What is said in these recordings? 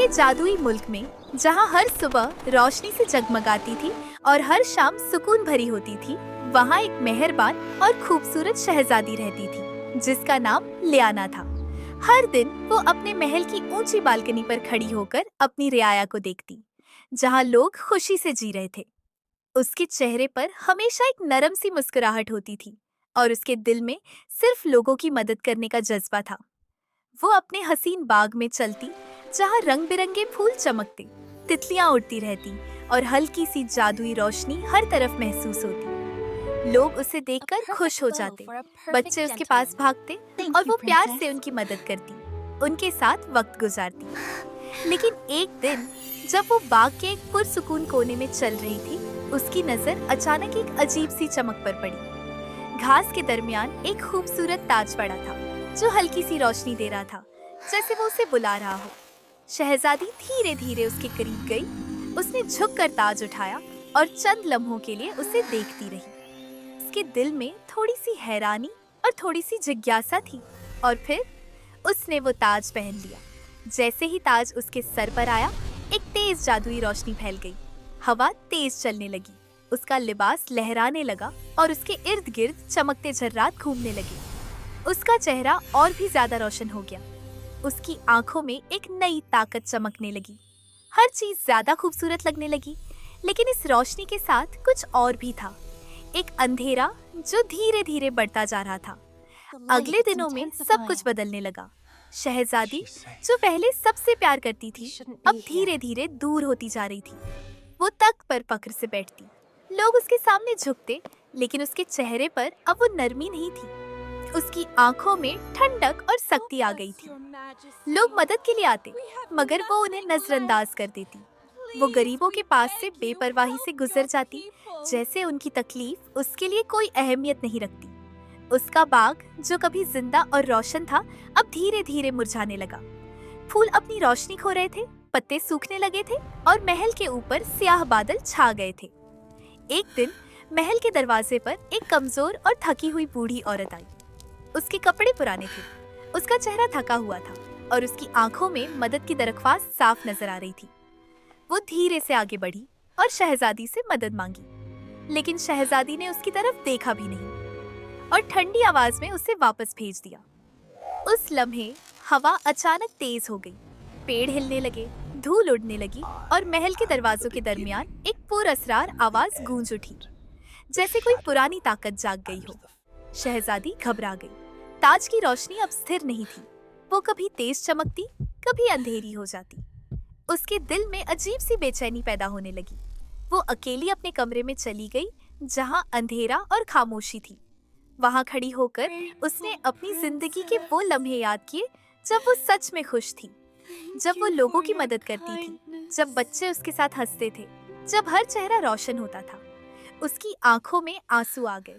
के जादुई मुल्क में, जहाँ हर सुबह रोशनी से जगमगाती थी और हर शाम सुकून भरी होती थी, वहाँ एक मेहरबान और खूबसूरत शहजादी रहती थी जिसका नाम लियाना था। हर दिन वो अपने महल की ऊंची बालकनी पर खड़ी होकर अपनी रियाया को देखती, जहाँ लोग खुशी से जी रहे थे। उसके चेहरे पर हमेशा एक नरम सी मुस्कुराहट होती थी और उसके दिल में सिर्फ लोगों की मदद करने का जज्बा था। वो अपने हसीन बाग में चलती, जहाँ रंग बिरंगे फूल चमकते, तितलियां उड़ती रहती और हल्की सी जादुई रोशनी हर तरफ महसूस होती। लोग उसे देखकर खुश हो जाते, बच्चे उसके पास भागते और वो प्यार से उनकी मदद करती, उनके साथ वक्त गुजारती। लेकिन एक दिन जब वो बाग के एक पुरसुकून कोने में चल रही थी, उसकी नजर अचानक एक अजीब सी चमक पर पड़ी। घास के दरमियान एक खूबसूरत ताज पड़ा था जो हल्की सी रोशनी दे रहा था, जैसे वो उसे बुला रहा हो। शहजादी धीरे धीरे उसके करीब गई। उसने झुककर ताज उठाया और चंद लम्हों के लिए उसे देखती रही। उसके दिल में थोड़ी सी हैरानी और थोड़ी सी जिज्ञासा थी और फिर उसने वो ताज पहन लिया। जैसे ही ताज उसके सर पर आया, एक तेज जादुई रोशनी फैल गई। हवा तेज चलने लगी, उसका लिबास लहराने लगा और उसके इर्द गिर्द चमकते जर्रात घूमने लगे। उसका चेहरा और भी ज्यादा रोशन हो गया। उसकी आंखों में एक नई ताकत चमकने लगी। हर चीज ज्यादा खूबसूरत लगने लगी। लेकिन इस रोशनी के साथ कुछ और भी था, एक अंधेरा जो धीरे धीरे बढ़ता जा रहा था। अगले दिनों में सब कुछ बदलने लगा। शहजादी जो पहले सबसे प्यार करती थी, अब धीरे धीरे दूर होती जा रही थी। वो तख्त पर फक्र से बैठती, लोग उसके सामने झुकते, लेकिन उसके चेहरे पर अब वो नरमी नहीं थी। उसकी आंखों में ठंडक और सख्ती आ गई थी। लोग मदद के लिए आते, मगर वो उन्हें नजरअंदाज कर देती। वो गरीबों के पास से बेपरवाही से गुजर जाती, जैसे उनकी तकलीफ उसके लिए कोई अहमियत नहीं रखती। उसका बाग जो कभी जिंदा और रोशन था, अब धीरे धीरे मुरझाने लगा। फूल अपनी रोशनी खो रहे थे, पत्ते सूखने लगे थे और महल के ऊपर स्याह बादल छा गए थे। एक दिन महल के दरवाजे पर एक कमजोर और थकी हुई बूढ़ी औरत आई। उसके कपड़े पुराने थे, उसका चेहरा थका हुआ था और उसकी आंखों में मदद की दरख्वास्त साफ नजर आ रही थी। वो धीरे से आगे बढ़ी और शहजादी से मदद मांगी, लेकिन शहजादी ने उसकी तरफ देखा भी नहीं और ठंडी आवाज में उसे वापस भेज दिया। उस लम्हे हवा अचानक तेज हो गई, पेड़ हिलने लगे, धूल उड़ने लगी और महल के दरवाजों के दरमियान एक पुरअसरार आवाज गूंज उठी, जैसे कोई पुरानी ताकत जाग गई हो। शहजादी घबरा गई। ताज की रोशनी अब स्थिर नहीं थी, वो कभी तेज चमकती, कभी अंधेरी हो जाती। उसके दिल में अजीब सी बेचैनी पैदा होने लगी। वो अकेली अपने कमरे में चली गई, जहां अंधेरा और खामोशी थी। वहां खड़ी होकर उसने अपनी जिंदगी के वो लम्हे याद किए जब वो सच में खुश थी, जब वो लोगों की मदद करती थी, जब बच्चे उसके साथ हंसते थे, जब हर चेहरा रोशन होता था। उसकी आंखों में आंसू आ गए।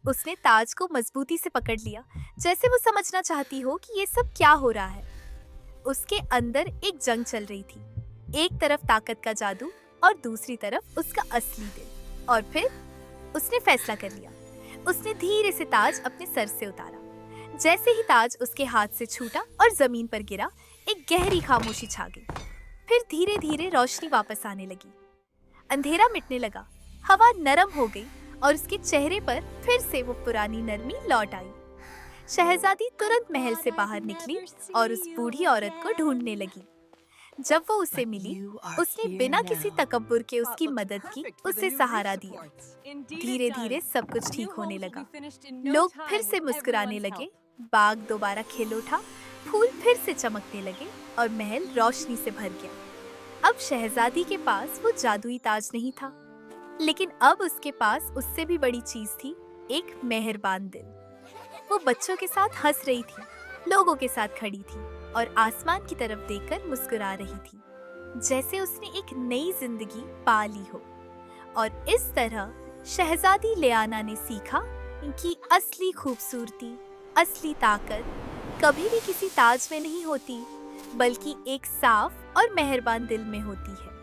उसने ताज को मजबूती से पकड़ लिया, जैसे वो समझना चाहती हो कि ये सब क्या हो रहा है। उसके अंदर एक जंग चल रही थी, एक तरफ ताकत का जादू और दूसरी तरफ उसका असली दिल। और फिर उसने फैसला कर लिया। उसने धीरे से ताज अपने सर से उतारा। जैसे ही ताज उसके हाथ से छूटा और जमीन पर गिरा, एक गहरी खामोशी छा गई। फिर धीरे धीरे रोशनी वापस आने लगी, अंधेरा मिटने लगा, हवा नरम हो गई और उसके चेहरे पर फिर से वो पुरानी नरमी लौट आई। शहजादी तुरंत महल से बाहर निकली और उस बूढ़ी औरत को ढूंढने लगी। जब वो उसे मिली, उसने बिना किसी तकब्बुर के उसकी मदद की, उसे सहारा दिया। धीरे धीरे सब कुछ ठीक होने लगा। लोग फिर से मुस्कुराने लगे, बाग दोबारा खिल उठा, फूल फिर से चमकने लगे और महल रोशनी से भर गया। अब शहजादी के पास वो जादुई ताज नहीं था, लेकिन अब उसके पास उससे भी बड़ी चीज थी, एक मेहरबान दिल। वो बच्चों के साथ हंस रही थी, लोगों के साथ खड़ी थी और आसमान की तरफ देखकर मुस्कुरा रही थी, जैसे उसने एक नई जिंदगी पा ली हो। और इस तरह शहजादी लियाना ने सीखा कि असली खूबसूरती, असली ताकत कभी भी किसी ताज में नहीं होती, बल्कि एक साफ और मेहरबान दिल में होती है।